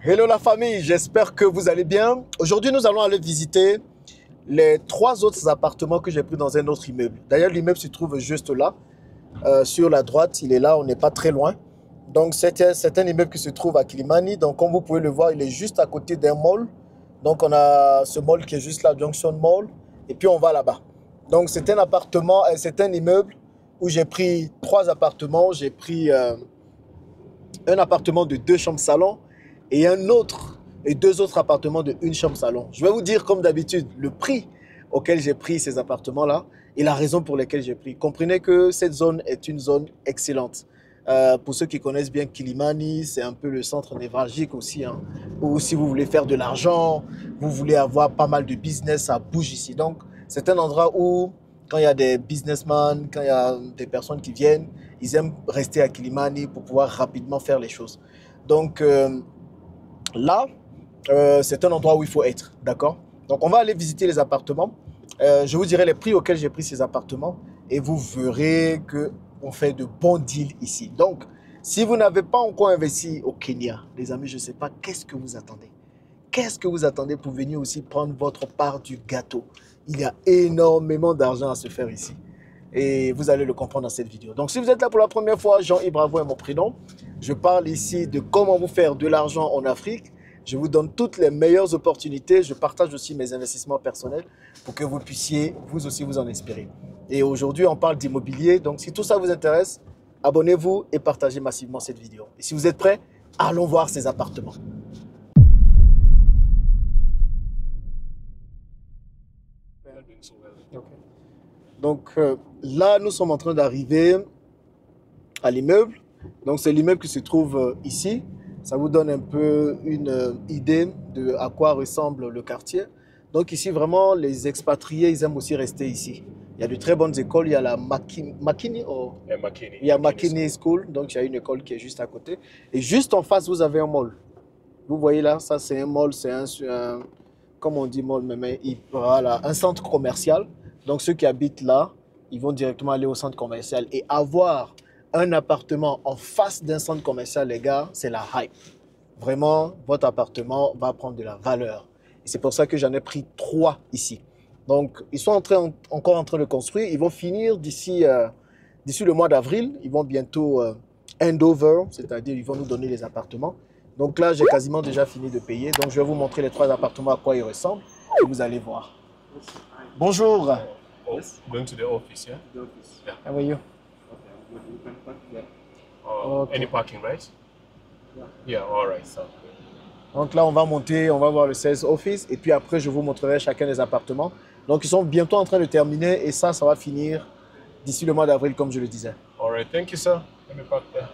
Hello la famille, j'espère que vous allez bien. Aujourd'hui, nous allons aller visiter les 3 autres appartements que j'ai pris dans un autre immeuble. D'ailleurs, l'immeuble se trouve juste là, sur la droite. Il est là, on n'est pas très loin. Donc, c'est un immeuble qui se trouve à Kilimani. Donc, comme vous pouvez le voir, il est juste à côté d'un mall. Donc, on a ce mall qui est juste là, Junction Mall. Et puis, on va là-bas. Donc, c'est un appartement, c'est un immeuble où j'ai pris 3 appartements. J'ai pris un appartement de 2 chambres-salon et un autre et 2 autres appartements de 1 chambre-salon. Je vais vous dire, comme d'habitude, le prix auquel j'ai pris ces appartements-là et la raison pour laquelle j'ai pris. Comprenez que cette zone est une zone excellente. Pour ceux qui connaissent bien Kilimani, c'est un peu le centre névralgique aussi, hein, où si vous voulez faire de l'argent, vous voulez avoir pas mal de business, ça bouge ici. Donc, c'est un endroit où, quand il y a des businessmen, quand il y a des personnes qui viennent, ils aiment rester à Kilimani pour pouvoir rapidement faire les choses. Donc, là, c'est un endroit où il faut être, d'accord? Donc, on va aller visiter les appartements. Je vous dirai les prix auxquels j'ai pris ces appartements et vous verrez qu'on fait de bons deals ici. Donc, si vous n'avez pas encore investi au Kenya, les amis, je ne sais pas, qu'est-ce que vous attendez? Qu'est-ce que vous attendez pour venir aussi prendre votre part du gâteau? Il y a énormément d'argent à se faire ici. Et vous allez le comprendre dans cette vidéo. Donc, si vous êtes là pour la première fois, Jean-Yves Bravo est mon prénom. Je parle ici de comment vous faire de l'argent en Afrique. Je vous donne toutes les meilleures opportunités. Je partage aussi mes investissements personnels pour que vous puissiez vous aussi vous en inspirer. Et aujourd'hui, on parle d'immobilier. Donc, si tout ça vous intéresse, abonnez-vous et partagez massivement cette vidéo. Et si vous êtes prêts, allons voir ces appartements. Okay. Donc là, nous sommes en train d'arriver à l'immeuble. Donc c'est l'immeuble qui se trouve ici. Ça vous donne un peu une idée de à quoi ressemble le quartier. Donc ici, vraiment, les expatriés, ils aiment aussi rester ici. Il y a de très bonnes écoles. Il y a la Makini, oh. Il y a Makini School. Donc il y a une école qui est juste à côté. Et juste en face, vous avez un mall. Vous voyez là, ça c'est un mall, c'est comme on dit mall, mais voilà, un centre commercial. Donc ceux qui habitent là, ils vont directement aller au centre commercial. Et avoir un appartement en face d'un centre commercial, les gars, c'est la hype. Vraiment, votre appartement va prendre de la valeur. Et c'est pour ça que j'en ai pris 3 ici. Donc, ils sont encore en train de construire. Ils vont finir d'ici le mois d'avril. Ils vont bientôt hand over, c'est-à-dire ils vont nous donner les appartements. Donc là, j'ai quasiment déjà fini de payer. Donc, je vais vous montrer les 3 appartements à quoi ils ressemblent. Et vous allez voir. Bonjour. Oh, going to the office, yeah? The office. Yeah. How are you? Okay, you can park there. Okay. Any parking, right? Yeah. Yeah, all right. So. Donc là, on va monter, on va voir le sales office. Et puis après, je vous montrerai chacun des appartements. Donc, ils sont bientôt en train de terminer. Et ça va finir d'ici le mois d'avril, comme je le disais. All right, thank you, sir. Let me park there.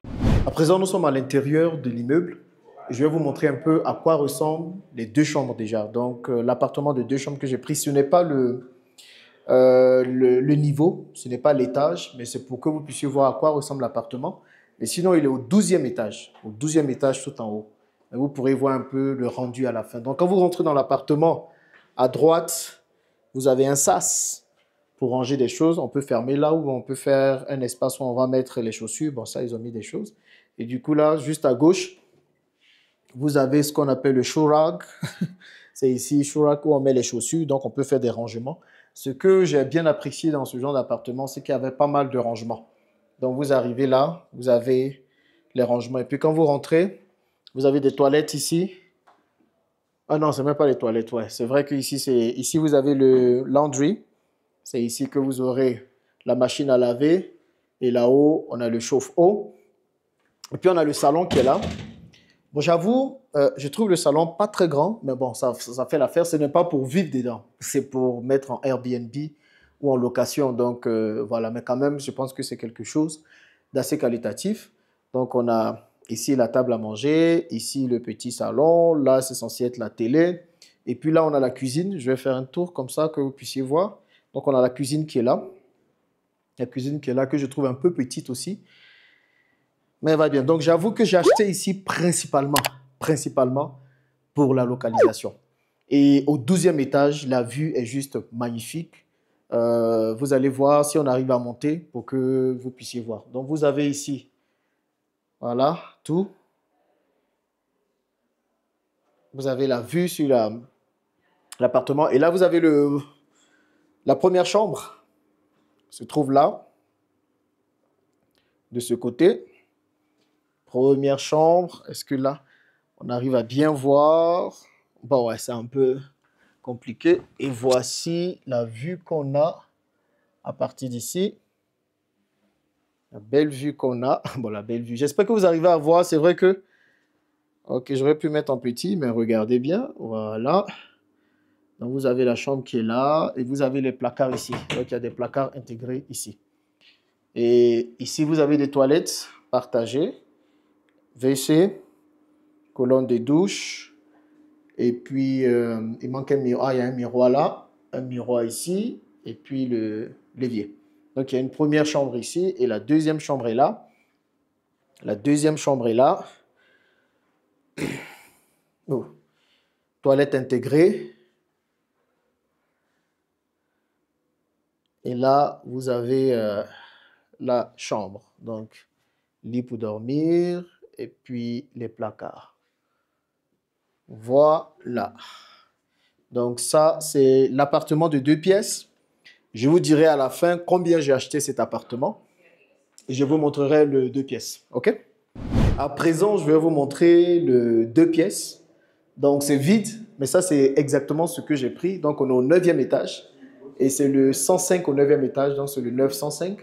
À présent, nous sommes à l'intérieur de l'immeuble. Je vais vous montrer un peu à quoi ressemblent les 2 chambres déjà. Donc, l'appartement de 2 chambres que j'ai pris, ce n'est pas le niveau, ce n'est pas l'étage, mais c'est pour que vous puissiez voir à quoi ressemble l'appartement. Et sinon, il est au 12e étage, tout en haut. Et vous pourrez voir un peu le rendu à la fin. Donc, quand vous rentrez dans l'appartement, à droite, vous avez un sas pour ranger des choses. On peut fermer là où on peut faire un espace où on va mettre les chaussures. Bon, ça, ils ont mis des choses. Et du coup, là, juste à gauche, vous avez ce qu'on appelle le shoe rack. C'est ici, shoe rack, où on met les chaussures. Donc, on peut faire des rangements. Ce que j'ai bien apprécié dans ce genre d'appartement, c'est qu'il y avait pas mal de rangements. Donc, vous arrivez là, vous avez les rangements. Et puis, quand vous rentrez, vous avez des toilettes ici. Ah non, c'est même pas les toilettes, ouais. C'est vrai qu'ici, ici, vous avez le laundry. C'est ici que vous aurez la machine à laver. Et là-haut, on a le chauffe-eau. Et puis, on a le salon qui est là. Bon, j'avoue, je trouve le salon pas très grand, mais bon, ça fait l'affaire. Ce n'est pas pour vivre dedans, c'est pour mettre en Airbnb ou en location. Donc, voilà, mais quand même, je pense que c'est quelque chose d'assez qualitatif. Donc, on a ici la table à manger, ici le petit salon, là, c'est censé être la télé. Et puis là, on a la cuisine. Je vais faire un tour comme ça que vous puissiez voir. Donc, on a la cuisine qui est là. La cuisine qui est là, que je trouve un peu petite aussi. Mais elle va bien. Donc, j'avoue que j'ai acheté ici principalement pour la localisation. Et au 12e étage, la vue est juste magnifique. Vous allez voir si on arrive à monter pour que vous puissiez voir. Donc, vous avez ici, voilà, tout. Vous avez la vue sur l'appartement. Et là, vous avez la première chambre. Se trouve là. De ce côté. Première chambre. Est-ce que là, on arrive à bien voir? Bon, ouais, c'est un peu compliqué. Et voici la vue qu'on a à partir d'ici. La belle vue qu'on a. Bon, la belle vue. J'espère que vous arrivez à voir. C'est vrai que... Ok, j'aurais pu mettre en petit, mais regardez bien. Voilà. Donc, vous avez la chambre qui est là. Et vous avez les placards ici. Donc, il y a des placards intégrés ici. Et ici, vous avez des toilettes partagées. WC. Colonne de douche. Et puis, il manque un miroir. Ah, il y a un miroir là. Un miroir ici. Et puis, l'évier. Donc, il y a une première chambre ici et la deuxième chambre est là. La deuxième chambre est là. Oh. Toilette intégrée. Et là, vous avez la chambre. Donc, lit pour dormir et puis les placards. Voilà. Donc, ça, c'est l'appartement de 2 pièces. Je vous dirai à la fin combien j'ai acheté cet appartement. Et je vous montrerai le 2 pièces. OK? À présent, je vais vous montrer le 2 pièces. Donc, c'est vide, mais ça, c'est exactement ce que j'ai pris. Donc, on est au 9e étage. Et c'est le 105 au 9e étage. Donc, c'est le 905.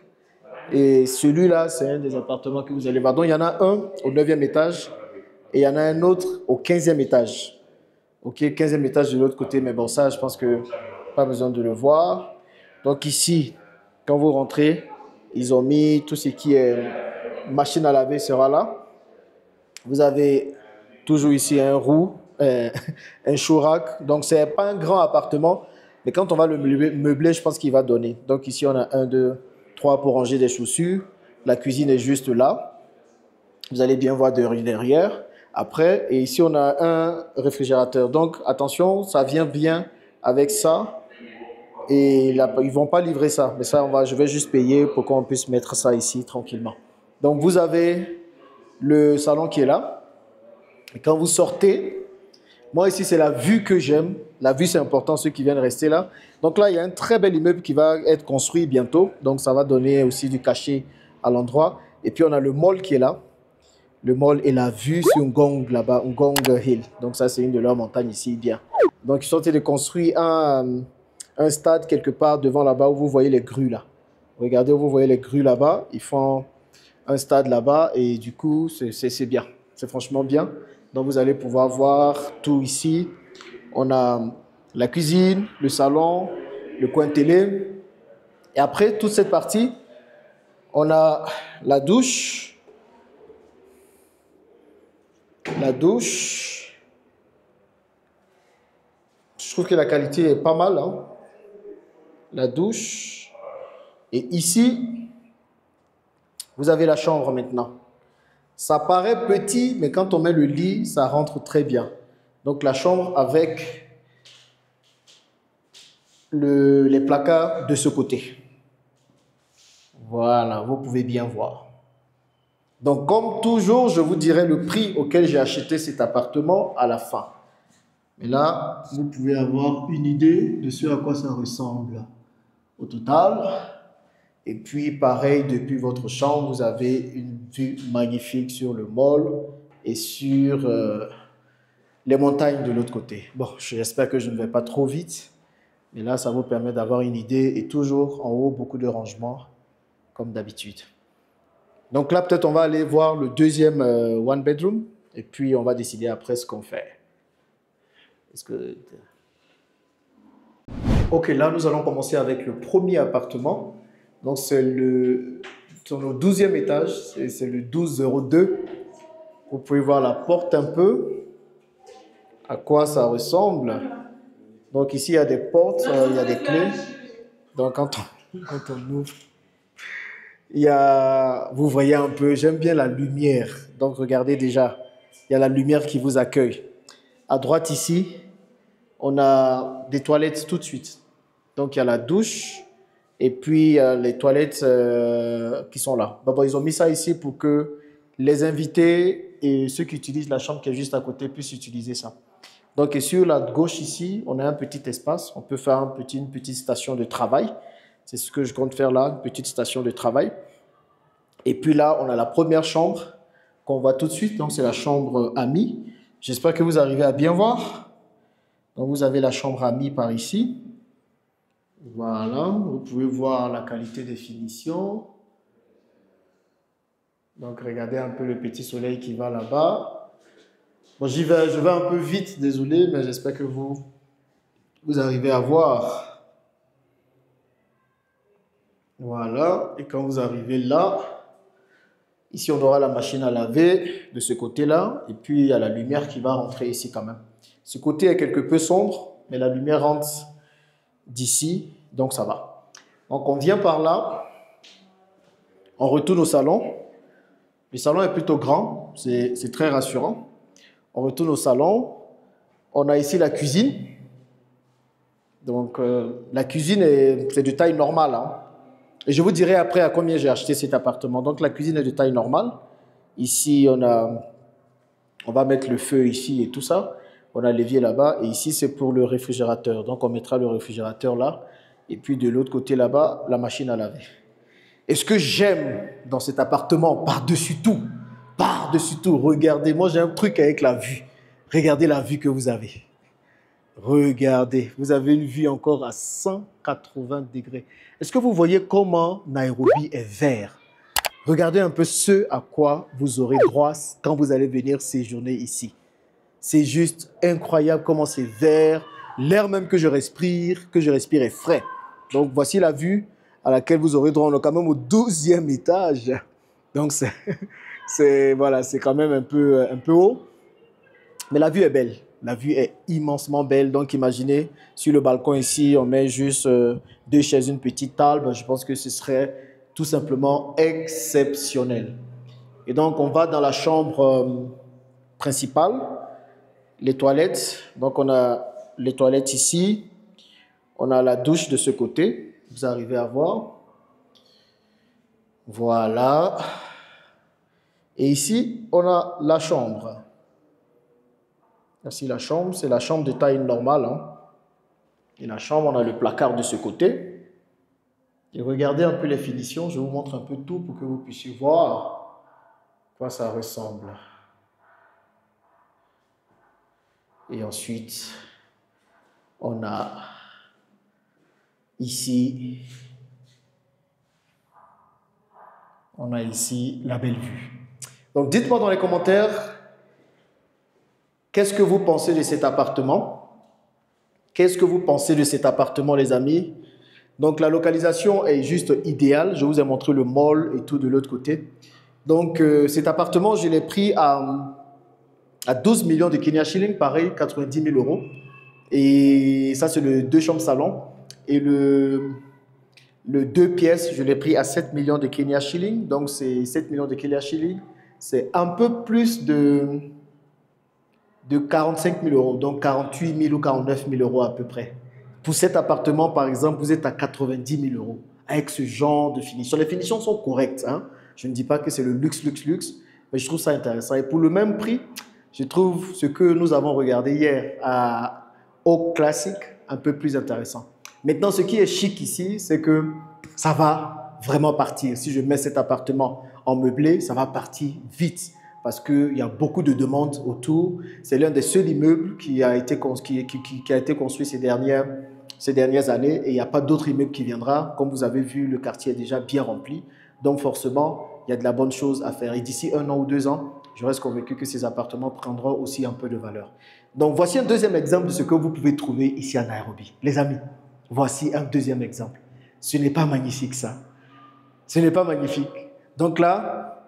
Et celui-là, c'est un des appartements que vous allez voir. Donc, il y en a un au 9e étage. Et il y en a un autre au 15e étage. OK, 15e étage de l'autre côté. Mais bon, ça, je pense que pas besoin de le voir. Donc ici, quand vous rentrez, ils ont mis tout ce qui est machine à laver sera là. Vous avez toujours ici un roux, un chourac. Donc, ce n'est pas un grand appartement. Mais quand on va le meubler, je pense qu'il va donner. Donc ici, on a 1, 2, 3 pour ranger des chaussures. La cuisine est juste là. Vous allez bien voir derrière. Après, et ici, on a un réfrigérateur. Donc, attention, ça vient bien avec ça. Et là, ils ne vont pas livrer ça. Mais ça, je vais juste payer pour qu'on puisse mettre ça ici tranquillement. Donc, vous avez le salon qui est là. Et quand vous sortez, moi ici, c'est la vue que j'aime. La vue, c'est important, ceux qui viennent rester là. Donc là, il y a un très bel immeuble qui va être construit bientôt. Donc, ça va donner aussi du cachet à l'endroit. Et puis, on a le mall qui est là. Le mall et la vue sur Ngong là-bas, Ngong Hill. Donc, ça, c'est une de leurs montagnes ici, bien. Donc, ils sont en train de construire un stade quelque part devant là-bas où vous voyez les grues là. Regardez où vous voyez les grues là-bas. Ils font un stade là-bas et du coup, c'est bien. C'est franchement bien. Donc, vous allez pouvoir voir tout ici. On a la cuisine, le salon, le coin télé. Et après, toute cette partie, on a la douche. La douche. Je trouve que la qualité est pas mal, hein. La douche. Et ici, vous avez la chambre maintenant. Ça paraît petit, mais quand on met le lit, ça rentre très bien. Donc la chambre avec les placards de ce côté. Voilà, vous pouvez bien voir. Donc comme toujours, je vous dirai le prix auquel j'ai acheté cet appartement à la fin. Mais là, vous pouvez avoir une idée de ce à quoi ça ressemble au total. Et puis, pareil, depuis votre chambre, vous avez une vue magnifique sur le mall et sur les montagnes de l'autre côté. Bon, j'espère que je ne vais pas trop vite. Mais là, ça vous permet d'avoir une idée. Et toujours en haut, beaucoup de rangements, comme d'habitude. Donc là, peut-être on va aller voir le deuxième one bedroom. Et puis, on va décider après ce qu'on fait. Ok, là, nous allons commencer avec le premier appartement. Donc, c'est sur le 12e étage. C'est le 1202. Vous pouvez voir la porte un peu. À quoi ça ressemble. Donc, ici, il y a des portes, il y a des clés. Donc, quand on ouvre, vous voyez un peu, j'aime bien la lumière. Donc, regardez déjà, il y a la lumière qui vous accueille. À droite, ici, on a des toilettes tout de suite. Donc, il y a la douche et puis les toilettes qui sont là. Bon, ils ont mis ça ici pour que les invités et ceux qui utilisent la chambre qui est juste à côté puissent utiliser ça. Donc, et sur la gauche ici, on a un petit espace. On peut faire une petite station de travail. C'est ce que je compte faire là, une petite station de travail. Et puis là, on a la première chambre qu'on voit tout de suite. Donc, c'est la chambre amie. J'espère que vous arrivez à bien voir. Donc, vous avez la chambre amie par ici. Voilà, vous pouvez voir la qualité de finition. Donc, regardez un peu le petit soleil qui va là-bas. Bon, je vais un peu vite, désolé, mais j'espère que vous arrivez à voir. Voilà, et quand vous arrivez là, ici on aura la machine à laver de ce côté-là, et puis il y a la lumière qui va rentrer ici quand même. Ce côté est quelque peu sombre, mais la lumière rentre d'ici, donc ça va. Donc on vient par là, on retourne au salon. Le salon est plutôt grand, c'est très rassurant. On retourne au salon, on a ici la cuisine. Donc la cuisine c'est de taille normale, hein. Et je vous dirai après à combien j'ai acheté cet appartement. Donc la cuisine est de taille normale. Ici on va mettre le feu ici et tout ça. On a l'évier là-bas et ici c'est pour le réfrigérateur. Donc on mettra le réfrigérateur là. Et puis de l'autre côté là-bas, la machine à laver. Et ce que j'aime dans cet appartement, par-dessus tout, regardez, moi j'ai un truc avec la vue. Regardez la vue que vous avez. Regardez, vous avez une vue encore à 180 degrés. Est-ce que vous voyez comment Nairobi est vert? Regardez un peu ce à quoi vous aurez droit quand vous allez venir séjourner ici. C'est juste incroyable comment c'est vert. L'air même que je respire est frais. Donc voici la vue à laquelle vous aurez droit. On est quand même au 12e étage. Donc voilà, c'est quand même un peu haut. Mais la vue est belle. La vue est immensement belle. Donc imaginez, sur le balcon ici, on met juste 2 chaises, une petite table. Je pense que ce serait tout simplement exceptionnel. Et donc on va dans la chambre principale. Les toilettes. Donc on a les toilettes ici. On a la douche de ce côté. Vous arrivez à voir. Voilà. Et ici, on a la chambre. Ici, la chambre, c'est la chambre de taille normale, hein. Et la chambre, on a le placard de ce côté. Et regardez un peu les finitions. Je vous montre un peu tout pour que vous puissiez voir à quoi ça ressemble. Et ensuite, on a ici la belle vue. Donc, dites-moi dans les commentaires, qu'est-ce que vous pensez de cet appartement? Qu'est-ce que vous pensez de cet appartement, les amis? Donc, la localisation est juste idéale. Je vous ai montré le mall et tout de l'autre côté. Donc, cet appartement, je l'ai pris à 12 millions de Kenya shillings, pareil, 90 000 euros. Et ça, c'est le 2 chambres salon. Et le 2 pièces, je l'ai pris à 7 millions de Kenya shillings. Donc, c'est 7 millions de Kenya shillings. C'est un peu plus de 45 000 euros. Donc, 48 000 ou 49 000 euros à peu près. Pour cet appartement, par exemple, vous êtes à 90 000 euros. Avec ce genre de finition. Les finitions sont correctes, hein. Je ne dis pas que c'est le luxe. Mais je trouve ça intéressant. Et pour le même prix, je trouve ce que nous avons regardé hier à Oak Classic un peu plus intéressant. Maintenant, ce qui est chic ici, c'est que ça va vraiment partir. Si je mets cet appartement en meublé, ça va partir vite parce qu'il y a beaucoup de demandes autour. C'est l'un des seuls immeubles qui a été construit ces dernières années et il n'y a pas d'autre immeuble qui viendra. Comme vous avez vu, le quartier est déjà bien rempli. Donc forcément, il y a de la bonne chose à faire. Et d'ici 1 an ou 2 ans, je reste convaincu que ces appartements prendront aussi un peu de valeur. Donc, voici un deuxième exemple de ce que vous pouvez trouver ici à Nairobi. Les amis, voici un deuxième exemple. Ce n'est pas magnifique, ça. Ce n'est pas magnifique. Donc là,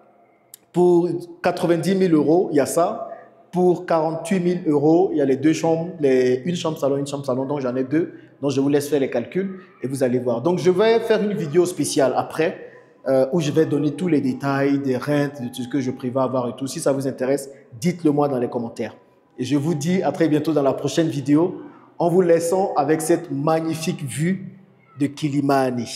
pour 90 000 euros, il y a ça. Pour 48 000 euros, il y a les 2 chambres, une chambre salon, donc j'en ai 2. Donc, je vous laisse faire les calculs et vous allez voir. Donc, je vais faire une vidéo spéciale après. Où je vais donner tous les détails des rentes, de tout ce que je prévois avoir et tout. Si ça vous intéresse, dites-le moi dans les commentaires. Et je vous dis à très bientôt dans la prochaine vidéo en vous laissant avec cette magnifique vue de Kilimani.